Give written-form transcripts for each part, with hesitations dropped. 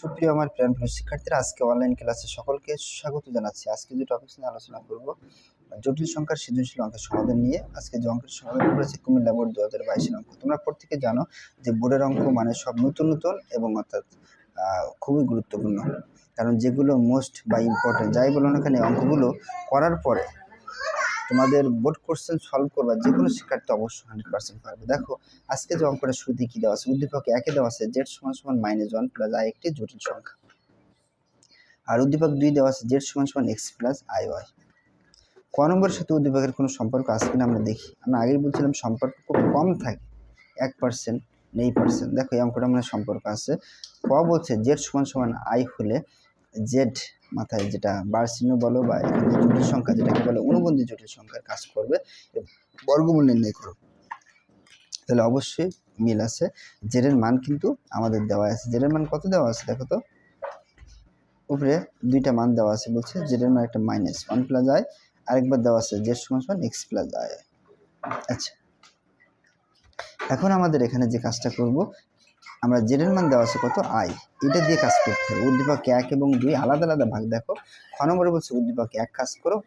সুপ্রিয় আমার প্রিয় শিক্ষার্থীরা, আজকে অনলাইন ক্লাসে সকলকে স্বাগত জানাচ্ছি। আজকে যে টপিক নিয়ে আলোচনা করব, জটিল সংখ্যার সৃজনশীল অঙ্কের সমাধান নিয়ে। আজকে যে অঙ্কের সমাধান করেছে কুমিল্লা বোর্ড 2022 অঙ্ক। তোমরা প্রত্যেকে জানো যে বোর্ডের অঙ্ক মানে সব নতুন নতুন এবং অর্থাৎ খুবই গুরুত্বপূর্ণ, কারণ যেগুলো মোস্ট বা ইম্পর্টেন্ট যাই বলো না কেন, অঙ্কগুলো করার পরে তোমাদের বোর্ড কোশ্চেন সলভ করবা যে কোনো শিক্ষার্থী অবশ্যই 100% পারবে। দেখো আজকে যে অঙ্কটা শুরুতে কি দেওয়া আছে, উদ্দীপক একে দেওয়া আছে z = -1 + i একটি জটিল সংখ্যা, আর উদ্দীপক 2 দেওয়া আছে z = x + iy। ক নম্বরের সাথে উদ্দীপকের কোনো সম্পর্ক আছে কিনা আমরা দেখি। আমরা আগেই বলছিলাম সম্পর্ক খুব কম থাকে, 1% নেই %। দেখো এই অঙ্কটা মানে সম্পর্ক আছে। ক বলছে z = i হলে z মাথায় যেটা বার চিহ্ন বলো বা এখানে জটিল সংখ্যা যেটাকে বলে অনুবন্ধী জটিল সংখ্যার কাজ করবে, বর্গমূল নির্ণয় করো। তাহলে অবশ্যই মিল আছে। জেড এর মান কিন্তু আমাদের দেওয়া আছে। জেড এর মান কত দেওয়া আছে দেখো তো, উপরে দুইটা মান দেওয়া আছে। বলছে জেড এর মান একটা -1 + i, আরেকবার দেওয়া আছে z = x + i। আচ্ছা, এখন আমাদের এখানে যে কাজটা করব, আমরা জেড এর মান দেওয়া আছে কত, i, এটা দিয়ে কাজ করতে হবে। উদ্দীপক 1 এবং 2 আলাদা আলাদা ভাগ। দেখো খ নম্বরে বলছে উদ্দীপক 1 কাজ করো,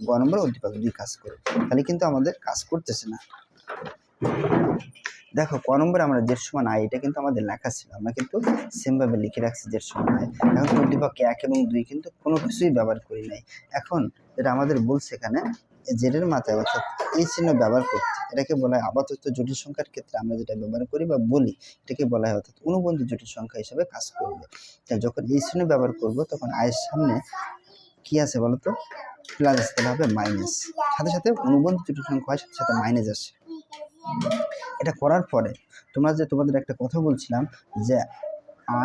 গ নম্বরে উদ্দীপক 2 কাজ করো। তাহলে কিন্তু আমাদের কাজ করতেছে না। দেখো ক নম্বরে আমরা z = i, এটা কিন্তু আমাদের লেখা ছিল, আমরা কিন্তু সেম ভাবে লিখে রাখছি z = i। এখন উদ্দীপক 1 এবং 2 কিন্তু কোনো কিছুই ব্যবহার করি নাই। এখন এটা আমাদের বলছে এখানে জেড এর মাথায় অর্থাৎ এই চিহ্ন ব্যবহার করতে, এটাকে বলা হয় আপাতত জটিল সংখ্যার ক্ষেত্রে আমরা যেটা ব্যবহার করি বা বলি, এটাকে বলা হয় অর্থাৎ অনুবন্ধী জটিল সংখ্যা হিসেবে কাজ করবে। তাই যখন এই চিহ্ন ব্যবহার করব তখন i এর সামনে কি আছে বলো তো, প্লাস আসতে হবে মাইনাস, সাথে সাথে অনুবন্ধী জটিল সংখ্যা হয় সাথে সাথে মাইনাস আসে। এটা করার পরে তোমাদের একটা কথা বলছিলাম যে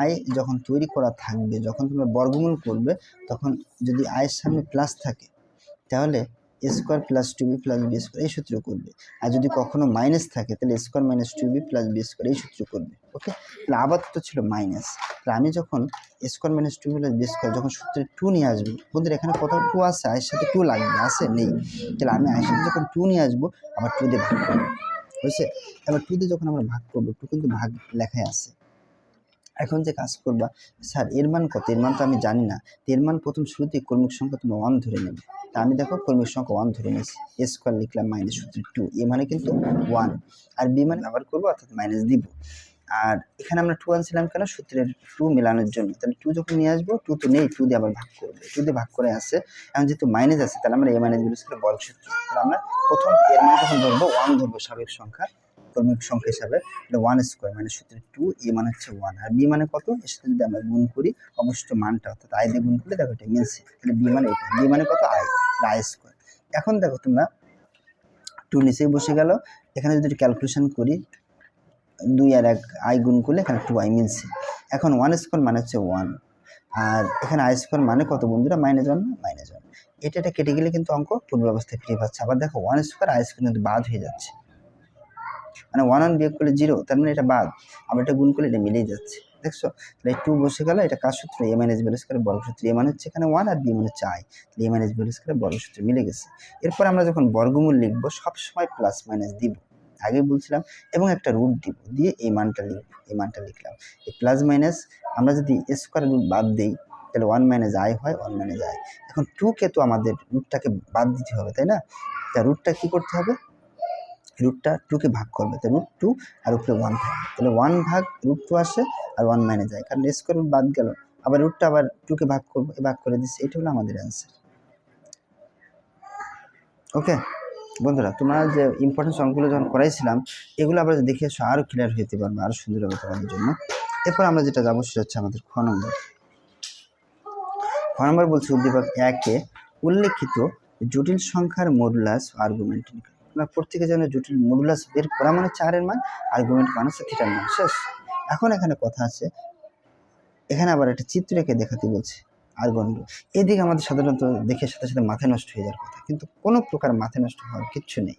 i যখন তৈরি করা থাকবে, যখন তোমরা বর্গমূল করবে, তখন যদি i এর সামনে প্লাস থাকে তাহলে a² + 2b + b² এই সূত্র করবে, আর যদি কখনো মাইনাস থাকে তাহলে a² - 2b + b² এই সূত্র করবে। ওকে, তাহলে আপাতত ছিল মাইনাস। তাহলে আমি যখন a² - 2b + b² যখন সূত্রে 2 নিয়ে আসবো, বন্ধুরা এখানে কোথাও 2 আছে, i এর সাথে 2 লাগবে, আছে নেই? তাহলে আমি i এর সাথে যখন 2 নিয়ে আসবো, আবার 2 দিয়ে ভাগ করবো, হয়েছে? এবার 2 দিয়ে যখন আমরা ভাগ করবো, 2 কিন্তু ভাগ লেখায় আছে। এখন যে কাজ করবা, স্যার এর মান কত, এর মান তো আমি জানি না। এর মান প্রথম শুরুতে কর্মিক সংখ্যা তুমি 1 ধরে নেবে। তা আমি দেখো কর্মিক সংখ্যা 1 ধরে নিয়েছি, a² লিখলাম মাইনাস সূত্রে 2, এ মানে কিন্তু 1, আর বি মানে ব্যবহার করবো অর্থাৎ মাইনাস দিব। আর এখানে আমরা 2 আনছিলাম কেন, সূত্রের 2 মেলানোর জন্য। তাহলে 2 যখন নিয়ে আসবো, 2 তো নেই, 2 দিয়ে আবার ভাগ করবে, 2 দিয়ে ভাগ করে আসে। এখন যেহেতু মাইনাস আছে, তাহলে আমরা a - b² বর্গ সূত্র। তাহলে আমরা প্রথম এর মান যখন ধরবো 1 ধরবো স্বাভাবিক সংখ্যা, কর্মিক সংখ্যা হিসাবে, 1² মানে সূত্রে 2, a মানে হচ্ছে 1, আর b মানে কত, এর সাথে যদি আমরা গুণ করি অবশ্য মানটা অর্থাৎ i দিয়ে গুণ করলে দেখো এটা মিলছে। তাহলে b মানে এটা, b মানে কত, i, i²। এখন দেখো তোমরা 2 নিচেই বসে গেল। এখানে যদি ক্যালকুলেশন করি, 2 আর 1 i গুণ করলে এখানে 2i মিলছে। এখন 1² মানে হচ্ছে 1, আর এখানে i² মানে কত বন্ধুরা, -1 -1। এটা কেটে গেলে কিন্তু অঙ্ক পূর্ব অবস্থায় ফিরে পাচ্ছে। আবার দেখো 1² i² কিন্তু বাদ হয়ে যাচ্ছে, মানে 1 বিয়োগ করলে 0, তার মানে এটা বাদ, আবার এটা গুণ করলে এটা মিলেই যাচ্ছে, দেখছো? তাহলে 2 বসে গেল, এটা কার সূত্র, a - b² বর্গ সূত্র। a মানে হচ্ছে এখানে 1 আর b মানে হচ্ছে i, তাহলে a - b² বর্গ সূত্র মিলে গেছে। এরপর আমরা যখন বর্গমূল লিখবো সবসময় প্লাস মাইনাস দিব, আগে বলছিলাম, এবং একটা রুট দিব, দিয়ে এই মানটা লিখবো, এই মানটা লিখলাম। এই প্লাস মাইনাস আমরা যদি স্কোয়ার রুট বাদ দিই তাহলে 1 - i হয়, 1 - i। এখন 2 কে তো আমাদের রুটটাকে বাদ দিতে হবে, তাই না? তা রুটটা কি করতে হবে, রুটটা 2 কে ভাগ করবে, তো √2 আর উপরে 1 থাকবে, তাহলে 1 ভাগ √2 আসে আর 1 - i, কারণ স্কোয়ার রুট বাদ গেল, আবার রুটটা আবার 2 কে ভাগ করবো, ভাগ করে দিচ্ছি, এটা হলো আমাদের অ্যান্সার। ওকে বন্ধুরা, তোমরা যে ইম্পর্টেন্ট অঙ্কগুলো যখন করাইছিলাম, এগুলো আবার দেখে এসো, আরও ক্লিয়ার হতে পারবে, আরও সুন্দর হবে তোমাদের জন্য। এরপর আমরা যেটা যাবো সেটা হচ্ছে আমাদের খ নম্বর। খ নম্বর বলছে উদ্দীপক 1-এ উল্লেখিত জটিল সংখ্যার মডুলাস আর্গুমেন্ট। আমরা প্রত্যেকে যেন জটিল মডুলাস বের করা মানে 4 এর মান, আর্গুমেন্ট মানে হচ্ছে থিটার মান, শেষ। এখন এখানে কথা আছে, এখানে আবার একটা চিত্র এঁকে দেখাতে বলছে আর্গুমেন্ট। এদিকে আমাদের সাধারণত দেখে সাথে সাথে মাথায় নষ্ট হয়ে যাওয়ার কথা, কিন্তু কোনো প্রকার মাথায় নষ্ট হওয়ার কিচ্ছু নেই,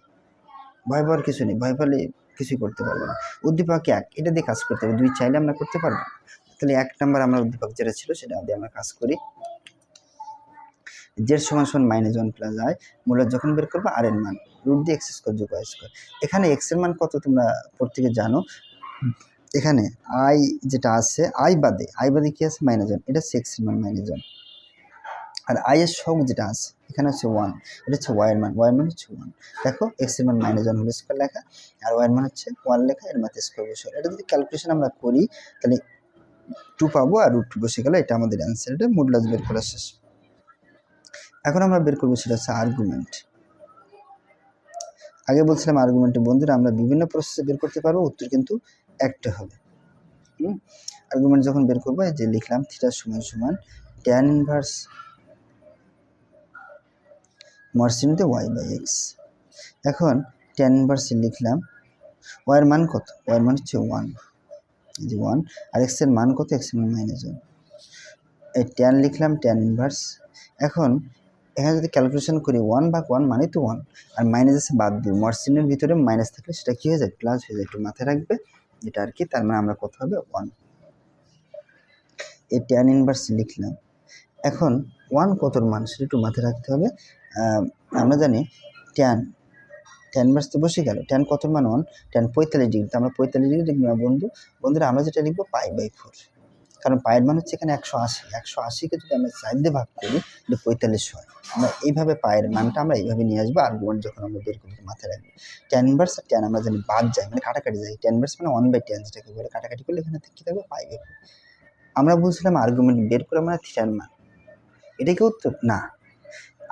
ভয় পাওয়ার কিছু নেই, ভয় পেলে কিছুই করতে পারবো না। উদ্দীপক 1 এটা দিয়ে কাজ করতে হবে, 2 চাইলে আমরা করতে পারবো। তাহলে 1 নম্বর আমরা উদ্দীপক যেটা ছিল সেটা দিয়ে আমরা কাজ করি। z = -1 + i, মূলত যখন বের করবো আর এর মান, √দিয়ে x² যোগ y²। এখানে x এর মান কত তোমরা প্রত্যেকে জানো, এখানে আই যেটা আছে আই বাদে কি আছে -1, এটা হচ্ছে এক্স এর মান -1, আর আই এর সহগ যেটা আছে এখানে হচ্ছে 1, এটা হচ্ছে ওয়াই এর মান হচ্ছে 1। দেখো এক্স এর মান -1 হোল স্কয়ার লেখা আর ওয়াই এর মান হচ্ছে 1 লেখা, এর মাত্রা স্কয়ার বসে। এটা যদি ক্যালকুলেশন আমরা করি তাহলে 2 পাবো আর √2 বসে গেল, এটা আমাদের অ্যান্সার। এটা মডুলাস বের করা শেষ। এখন আমরা বের করবো সেটা হচ্ছে আর্গুমেন্ট। আগে বলছিলাম আর্গুমেন্টে বন্ধুরা আমরা বিভিন্ন প্রসেসে বের করতে পারবো, উত্তর কিন্তু একটা হবে। আর্গুমেন্ট যখন বের করবো এই যে লিখলাম থিটা সমান tan ইনভার্স মরসিনতে y/x। এখন tan ইনভার্স লিখলাম y এর মান কত, y এর মান হচ্ছে 1, এই যে 1, আর x এর মান কত, x এর মান -1, এই tan লিখলাম tan ইনভার্স। এখন এখানে যদি ক্যালকুলেশন করি 1/1 মানে তো 1, আর মাইনাস আছে বাদ দিই, মরসিনের ভিতরে মাইনাস থাকলে সেটা কি হয়ে যায়, প্লাস হয়ে যায়, একটু মাথায় রাখবে এটা আর কি। তার মানে আমরা কত হবে 1, এই tan ইনভার্স লিখলাম। এখন 1 কতর মান সেটা একটু মাথায় রাখতে হবে। আমরা জানি tan ইনভার্স তো বসে গেল, tan কতর মান 1, tan 45 ডিগ্রি, তো আমরা 45 ডিগ্রি লিখবো না বন্ধুরা, আমরা যেটা লিখবো π/4, কারণ পায়ের মান হচ্ছে এখানে 180কে যদি আমরা 4 দিয়ে ভাগ করি তাহলে 45 হয়। আমরা এইভাবে পায়ের মানটা আমরা এইভাবে নিয়ে আসবো আর্গুমেন্ট যখন আমরা বের করবো, মাথায় রাখবো। tan ইনভার্স আর tan আমরা জানি বাদ যায়, মানে কাটাকাটি যায়, tan ইনভার্স মানে 1/tan যেটাকে বলে, কাটাকাটি করলে এখানে কি থাকবে π/4। আমরা বলছিলাম আর্গুমেন্ট বের করে আমরা থিটার মান, এটা কি উত্তর না।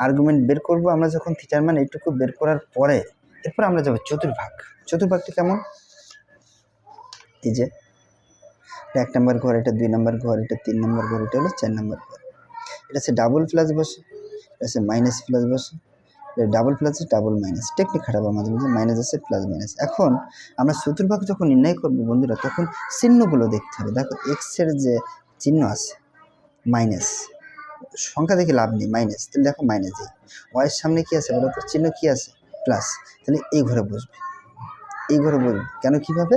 আর্গুমেন্ট বের করব আমরা যখন থিটার মান এইটুকু বের করার পরে, এরপর আমরা যাবো চতুর্ভাগটা কেমন, এই যে 1 নম্বর ঘর, এটা 2 নম্বর ঘর, এটা 3 নম্বর ঘর, এটা হলো 4 নম্বর ঘর। এটা হচ্ছে ডাবল প্লাস বসে, এটা হচ্ছে মাইনাস প্লাস বসে, এটা double plus double minus, technique খারাপ মাঝে মাঝে মাইনাস আছে প্লাস মাইনাস। এখন আমরা চতুর্ভাগ যখন নির্ণয় করবো বন্ধুরা, তখন চিহ্নগুলো দেখতে হবে। দেখো এক্স এর যে চিহ্ন আছে মাইনাস, সংখ্যা দেখে লাভ নেই, মাইনাস, তাহলে দেখো মাইনাস এই ওয়াইয়ের সামনে কি আছে বলো তো, চিহ্ন কি আছে প্লাস, তাহলে এই ঘরে বসবে, কেন, কিভাবে,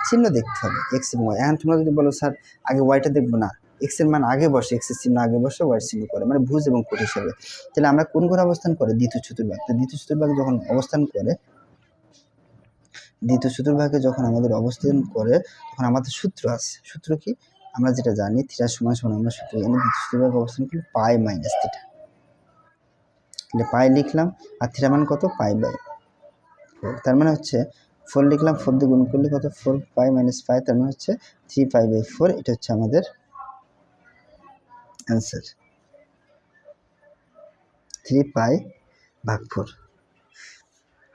চিহ্ন দেখতে হবে এক্স এবং ওয়াই। এখন তোমরা যদি বলো স্যার আগে ওয়াইটা দেখবো, না, এক্স এর মান আগে বসে, এক্স এর চিহ্ন আগে বসে, ওয়াইয়ের চিহ্ন করে, মানে ভুজ এবং কোট হিসাবে। তাহলে আমরা কোন ঘরে অবস্থান করে, দ্বিতীয় চতুর্ভাগ যখন অবস্থান করে, দ্বিতীয় চতুর্ভাগে যখন আমাদের অবস্থান করে, তখন আমাদের সূত্র আছে। সূত্র কি, আমরা যেটা জানি থিটা সমান আমরা সূত্র জানি, দ্বিতীয় চতুর্ভাগে অবস্থান করলে পাই মাইনাস থিটা, তাহলে পাই লিখলাম, আর থিটা মান কত, π/4, তার মানে হচ্ছে 4 লিখলাম, 4 দিয়ে গুণ করলে কত, 4π - 5, তার মানে হচ্ছে 3π/4, এটা হচ্ছে আমাদের অ্যান্সার, 3π/4।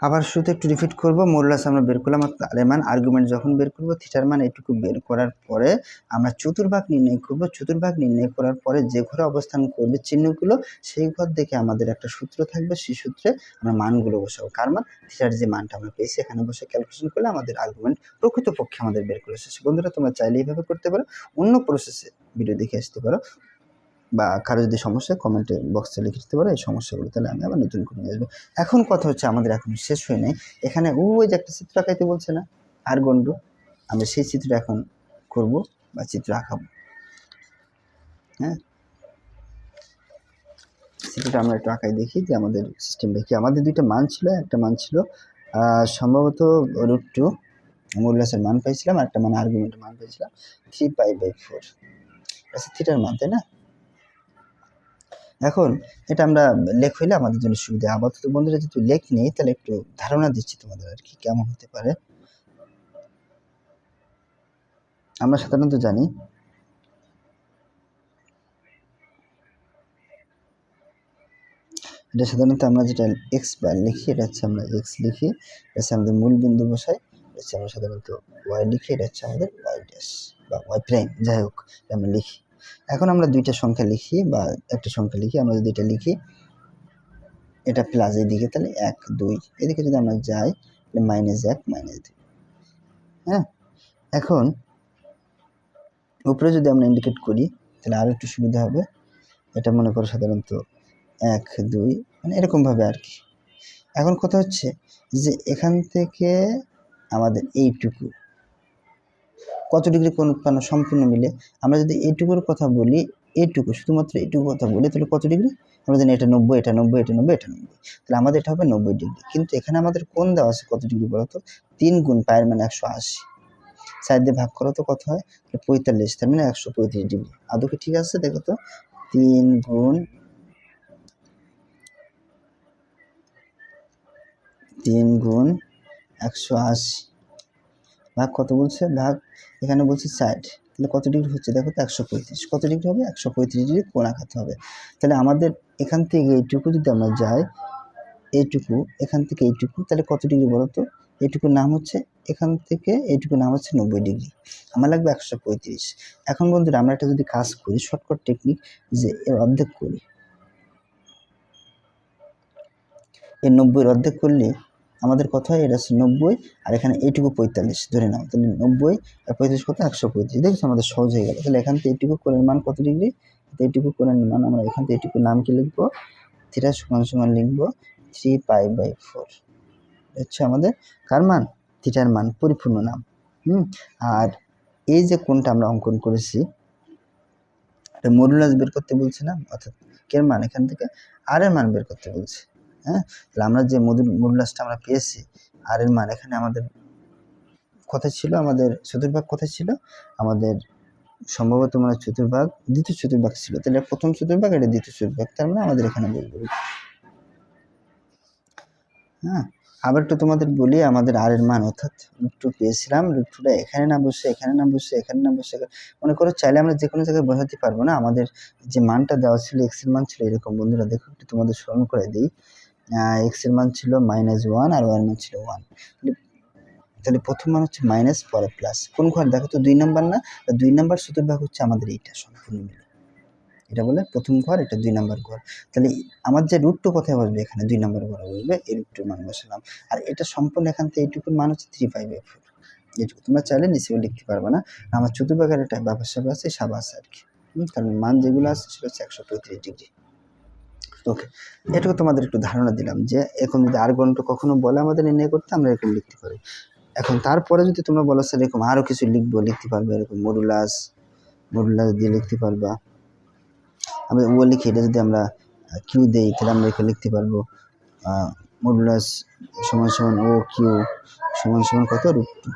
আবার শুরুতে একটু রিপিট করবো, মডুলাস আমরা বের করলাম, আর তার মান আর্গুমেন্ট যখন বের করবো, থিটার মান এইটুকু বের করার পরে আমরা চতুর্ভাগ নির্ণয় করবো। চতুর্ভাগ নির্ণয় করার পরে যে ঘরে অবস্থান করবে চিহ্নগুলো, সেই ঘর দেখে আমাদের একটা সূত্র থাকবে, সেই সূত্রে আমরা মানগুলো বসাবো। কার মান, থিটার যে মানটা আমরা পেয়েছি, এখানে বসে ক্যালকুলেশন করলে আমাদের আর্গুমেন্ট প্রকৃতপক্ষে আমাদের বের করে শেষ। বন্ধুরা তোমরা চাইলে এইভাবে করতে পারো, অন্য প্রসেসে ভিডিও দেখে আসতে পারো, বা কারো যদি সমস্যা কমেন্টে বক্সে লিখে দিতে পারো এই সমস্যাগুলো, তাহলে আমি আবার নতুন করে নিয়ে আসবো। এখন কথা হচ্ছে আমাদের এখন শেষ হয়ে নেই, এখানে ওই যে একটা চিত্র আঁকাইতে বলছে না আর্গন্ড, আমরা সেই চিত্রটা এখন করব বা চিত্র আঁকাবো। হ্যাঁ, চিত্রটা আমরা একটু আঁকাই দেখি যে আমাদের সিস্টেম দেখি। আমাদের দুইটা মান ছিল, একটা মান ছিল সম্ভবত √2 মডুলাসের মান পাইছিলাম, আর একটা মান আর্গুমেন্টের মান পাইছিলাম 3π/4, আচ্ছা থিটার মান, তাই না। এখন এটা আমরা লেখ হইলে আমাদের জন্য সুবিধা। আপাতত বন্ধুরা যেহেতু লেখ নেই, তাহলে একটু ধারণা দিচ্ছি তোমাদের আর কি কেমন হতে পারে। আমরা সাধারণত জানি এটা সাধারণত আমরা যেটা এক্স বার লিখি, এটা হচ্ছে আমরা এক্স লিখি, এটা হচ্ছে আমাদের মূল বিন্দু বসাই, এটা হচ্ছে আমরা সাধারণত ওয়াই লিখি, এটা হচ্ছে আমাদের ওয়াই ড্যাশ বা ওয়াই প্রাইম, যাই হোক আমরা লিখি। এখন আমরা দুইটা সংখ্যা লিখি বা একটা সংখ্যা লিখি, আমরা যদি এটা লিখি, এটা প্লাস এদিকে, তাহলে 1 2, এদিকে যদি আমরা যাই তাহলে -1 -2। হ্যাঁ, এখন উপরে যদি আমরা ইন্ডিকেট করি তাহলে আরও একটু সুবিধা হবে। এটা মনে করো সাধারণত 1 2, মানে এরকমভাবে আর কি। এখন কথা হচ্ছে যে এখান থেকে আমাদের এইটুকু কত ডিগ্রি কোণ উৎপন্ন সম্পূর্ণ মিলে, আমরা যদি এইটুকুর কথা বলি, এইটুকু শুধুমাত্র এইটুকু কথা বলি, তাহলে কত ডিগ্রি, আমরা জানি এটা 90, এটা 90, এটা 90, এটা 90, তাহলে আমাদের এটা হবে 90 ডিগ্রি। কিন্তু এখানে আমাদের কোণ দেওয়া আছে কত ডিগ্রি বলতো, 3 গুণ পায়ের মানে 180, 4 দিয়ে ভাগ করো তো কত হয়? 45, তার মানে 135 ডিগ্রি। আদৌ কি ঠিক আছে? দেখো তো 3 গুণ 180 ভাগ কত বলছে? ভাগ এখানে বলছে 60, তাহলে কত ডিগ্রি হচ্ছে? দেখো তো 135। কত ডিগ্রি হবে? 135 ডিগ্রি কোণ আঁকাতে হবে। তাহলে আমাদের এখান থেকে এইটুকু যদি আমরা যাই, এইটুকু, এখান থেকে এইটুকু, তাহলে কত ডিগ্রি বলো তো? এইটুকুর নাম হচ্ছে, এখান থেকে এইটুকুর নাম হচ্ছে 90 ডিগ্রি। আমার লাগবে 135। এখন বন্ধুরা আমরা একটা যদি কাজ করি, শর্টকাট টেকনিক, যে এর অর্ধেক করি। এর 90-এর অর্ধেক করলে আমাদের কত হয়? এটা হচ্ছে 90, আর এখানে এইটুকু 45 ধরে নাও। তাহলে 90 আর 45 কত? 135। দেখছো আমাদের সহজ হয়ে গেল। তাহলে এখান থেকে এইটুকু কোণের মান কত ডিগ্রি? এইটুকু কোণের মান আমরা এখান থেকে এইটুকু নাম কি লিখবো? থিটা সমান লিখবো 3π/4। হচ্ছে আমাদের কার মান? থিটার মান, পরিপূর্ণ নাম। আর এই যে কোণটা আমরা অঙ্কন করেছি, এটা মডুলাস বের করতে বলছে না, অর্থাৎ কের মান, এখান থেকে আর এর মান বের করতে বলছে। হ্যাঁ, তাহলে আমরা যে মডুলাসটা আমরা পেয়েছি, আর এর মান, এখানে আমাদের কোথায় ছিল? আমাদের চতুর্ভাগ কোথায় ছিল? আমাদের সম্ভবত মানে চতুর্ভাগ, দ্বিতীয় চতুর্ভাগ ছিল। তাহলে প্রথম চতুর্ভাগ, এটা দ্বিতীয় চতুর্ভাগ, তার মানে আমাদের এখানে বলবো। হ্যাঁ, আবার একটু তোমাদের বলি, আমাদের আর এর মান অর্থাৎ √2 পেয়েছিলাম। √2টা এখানে না বসে, এখানে না বসে, এখানে না বসে, মনে করো চাইলে আমরা যে কোনো জায়গায় বসাতে পারবো না। আমাদের যে মানটা দেওয়া ছিল, এক্স এর মান ছিল এরকম। বন্ধুরা দেখো, একটু তোমাদের স্মরণ করে দিই। এক্স এর মান ছিল -1 আর ওয়াই এর মান ছিল 1। তাহলে প্রথম মান হচ্ছে মাইনাস, পরে প্লাস। কোন ঘর? দেখো তো 2 নাম্বার না? 2 নাম্বার চতুর্ভাগ হচ্ছে আমাদের এইটা সম্পূর্ণ মিলে। এটা বলে প্রথম ঘর, এটা 2 নাম্বার ঘর। তাহলে আমার যে √2 কোথায় বসবে? এখানে 2 নাম্বার ঘরে বসবে। এই √2 মান বসালাম। আর এটা সম্পূর্ণ এখান থেকে এইটুকুর মান হচ্ছে 3π/4। এইটুকু তোমরা চাইলে নিচেও লিখতে পারবে না। আমার চতুর্ভাগের একটা ব্যাপার স্যাপার আছে, সাবা আছে আর কি। কারণ মান যেগুলো আছে সেটা হচ্ছে 135 ডিগ্রি। ওকে, এটুকু তোমাদের একটু ধারণা দিলাম যে এখন যদি আর গণটা কখনো বলে আমাদের নির্ণয় করতে, আমরা এরকম লিখতে পারি। এখন তারপরে যদি তোমরা বলো স্যার এরকম আরও কিছু লিখতে পারবে, এরকম মডুলাস দিয়ে লিখতে পারবা। আমরা ও লিখি, এটা যদি আমরা কিউ দেই, তাহলে আমরা এখানে লিখতে পারবো মডুলাস সমান ও কিউ সমান কত? √2।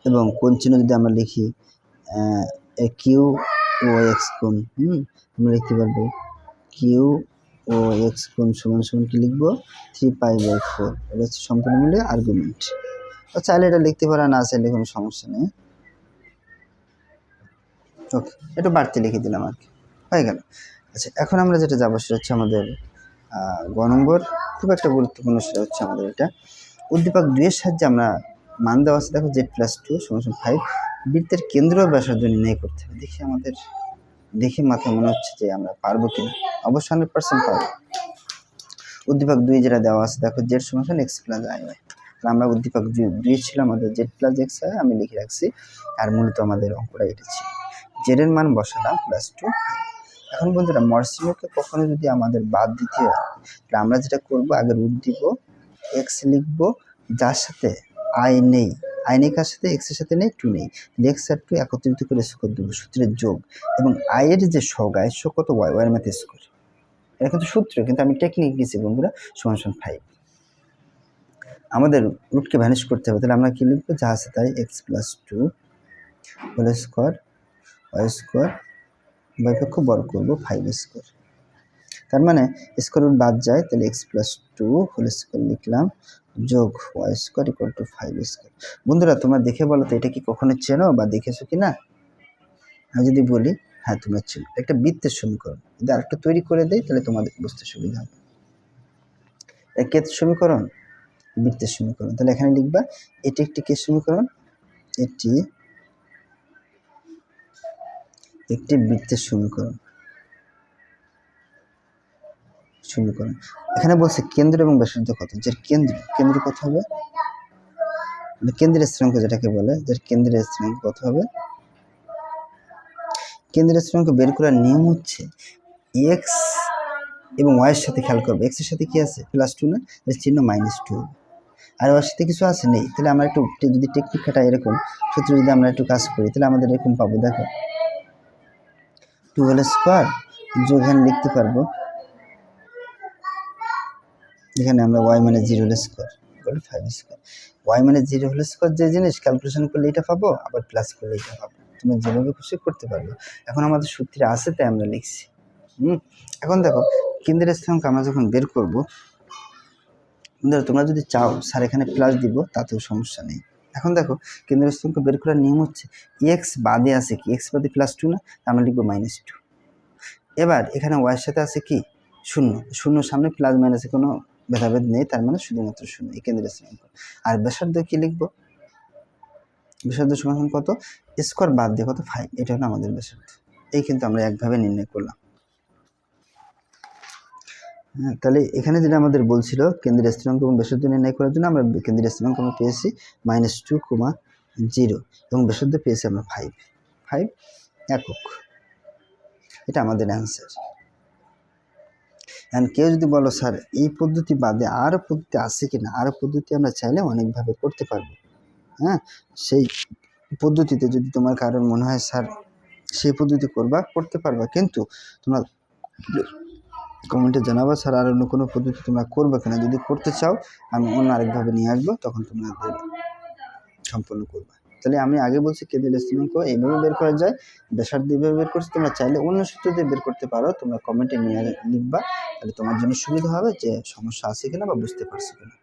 এবং কোণ চিহ্ন যদি আমরা লিখি কিউ ও এক্স কোণ, আমরা লিখতে পারবো কিউ ও এক্স কোণ সমান কি লিখবো? 3π/4। এটা হচ্ছে সম্পূর্ণ মিলে আর্গুমেন্ট। চাইলে এটা লিখতে পারা, না চাইলে কোনো সমস্যা নেই। ওকে, একটু বাড়তি লিখে দিলাম আর কি, হয়ে গেল। আচ্ছা, এখন আমরা যেটা যাবো সেটা হচ্ছে আমাদের গ নম্বর, খুব একটা গুরুত্বপূর্ণ, সেটা হচ্ছে আমাদের এটা উদ্দীপক 2 এর সাহায্যে আমরা মান দেওয়া আছে। দেখো z+2 = 5, বৃত্তের কেন্দ্র ব্যাসার্ধ নির্ণয় করতে হবে। দেখি মাথায় মনে হচ্ছে যে আমরা পারবো কিনা। অবশ্যই 100% পারবো। উদ্দীপক 2 যেটা দেওয়া আছে, দেখো z = x + iy। আমরা উদ্দীপক 2 ছিল আমাদের z + x হয়, আমি লিখে রাখছি। আর মূলত আমাদের অঙ্কটা এটা ছিল, z এর মান বসালাম +2। এখন বন্ধুরা মরসিমকে কখনো যদি আমাদের বাদ দিতে হয়, তাহলে আমরা যেটা করবো, আগে রুট দিব, x লিখবো যার সাথে i নেই। i নেই কার সাথে? x এর সাথে নেই, 2 নেই। x আর 2 একত্রিত করে স্কোর দেবো, সূত্রের যোগ। এবং i এর যে শোক, i শোক কত? y এর মাথে স্কোর। এটা কিন্তু সূত্র, কিন্তু আমি টেকনিক দিচ্ছি বন্ধুরা। = 5। আমাদের রুটকে ভ্যানিশ করতে হবে, তাহলে আমরা কি লিখবো? যা আছে তাই, x+2 whole square y square by পক্ষ বর্গ করবো 5 স্কোয়ার। তার মানে স্কোয়ার রুট বাদ যায়, তাহলে x+2 হোল স্কোয়ার লিখলাম, যোগ y স্কোয়ার = 5 স্কোয়ার। বন্ধুরা তোমরা দেখে বলো তো, এটা কি কখনো চেনো বা দেখেছো কি না? আমি যদি বলি হ্যাঁ তোমরা চেনো, একটা বৃত্তের সমীকরণ। যদি আরেকটা তৈরি করে দেই, তাহলে তোমাদের বুঝতে সুবিধা হবে। এর সমীকরণ, বৃত্তের সমীকরণ। তাহলে এখানে লিখবা এটি একটি কে সমীকরণ, এটি একটি বৃত্তের সমীকরণ। এখানে বলছে কেন্দ্র এবং ব্যাসার্ধ কত। যে কেন্দ্র কত হবে? কেন্দ্রের স্থানাঙ্ক যেটাকে বলে, যে কেন্দ্রের স্থানাঙ্ক কত হবে? কেন্দ্রের স্থানাঙ্ক বের করার নিয়ম হচ্ছে x এবং y এর সাথে খেয়াল করবে। x এর সাথে কি আছে? +2 না, এর চিহ্ন -2। আর y এর সাথে কিছু আছে? নেই। তাহলে আমরা একটু যদি টেকনিক খাটাই, এরকম সূত্র যদি আমরা একটু কাজ করি, তাহলে আমাদের এরকম পাবো। দেখো 2 হোল স্কোয়ার যোগ, এখানে লিখতে পারবো, এখানে আমরা y মানে 0 whole square equal 5 square. Y মানে 0 হোল স্কয়ার যে জিনিস ক্যালকুলেশন করলে এটা পাবো, আবার প্লাস করলে এটা পাবো। তুমি যেভাবে খুশি করতে পারবে। এখন আমাদের সূত্রে আছে তাই আমরা লিখছি। এখন দেখো কেন্দ্রের স্থানাঙ্ক আমরা যখন বের করব, তোমরা যদি চাও স্যার এখানে প্লাস দিব তাতেও সমস্যা নেই। এখন দেখো কেন্দ্রের স্থানাঙ্ক বের করার নিয়ম হচ্ছে এক্স বাদে আছে কি, এক্স বাদে +2 না, আমরা লিখবো -2। এবার এখানে ওয়াইয়ের সাথে আছে কি 0, 0 সামনে প্লাস মাইনাসে কোনো ভেদাভেদ নেই, তার মানে শুধুমাত্র 0 এই কেন্দ্রের স্থানাঙ্ক। আর ব্যাসার্ধ কি লিখবো, ব্যাসার্ধ সমান কত, স্কয়ার বাদ দিয়ে কত 5, এটা হলো আমাদের ব্যাসার্ধ। এই কিন্তু আমরা একভাবে নির্ণয় করলাম। হ্যাঁ, তাহলে এখানে যেটা আমাদের বলছিল কেন্দ্রের স্থানাঙ্ক এবং ব্যাসার্ধ নির্ণয় করার জন্য আমরা কেন্দ্রের স্থানাঙ্ক আমরা পেয়েছি -2,0 এবং ব্যাসার্ধ পেয়েছি আমরা 5 একক। এটা আমাদের অ্যান্সার। অ্যান্ড কেউ যদি বলো স্যার এই পদ্ধতি বাদে আরও পদ্ধতি আছে কিনা, আরও পদ্ধতি আমরা চাইলে অনেকভাবে করতে পারবো। হ্যাঁ, সেই পদ্ধতিতে যদি তোমার কারোর মনে হয় স্যার সেই পদ্ধতি করতে পারবা, কিন্তু তোমরা কমেন্টে জানাবো স্যার আর অন্য কোনো পদ্ধতি তোমরা করবে কিনা। যদি করতে চাও আমি অন্য আরেকভাবে নিয়ে আসবো, তখন তোমরা সম্পূর্ণ করবা। তাহলে আমি আগে বলছি কেন্দ্রের স্থানাঙ্ক এইভাবে বের করা যায়, ব্যাসার্ধ এইভাবে বের করছি। তোমরা চাইলে অন্য সূত্র দিয়ে বের করতে পারো, তোমরা কমেন্টে নিয়ে লিখবা, তাহলে তোমার জন্য সুবিধা হবে যে সমস্যা আছে কিনা বা বুঝতে পারছো কিনা।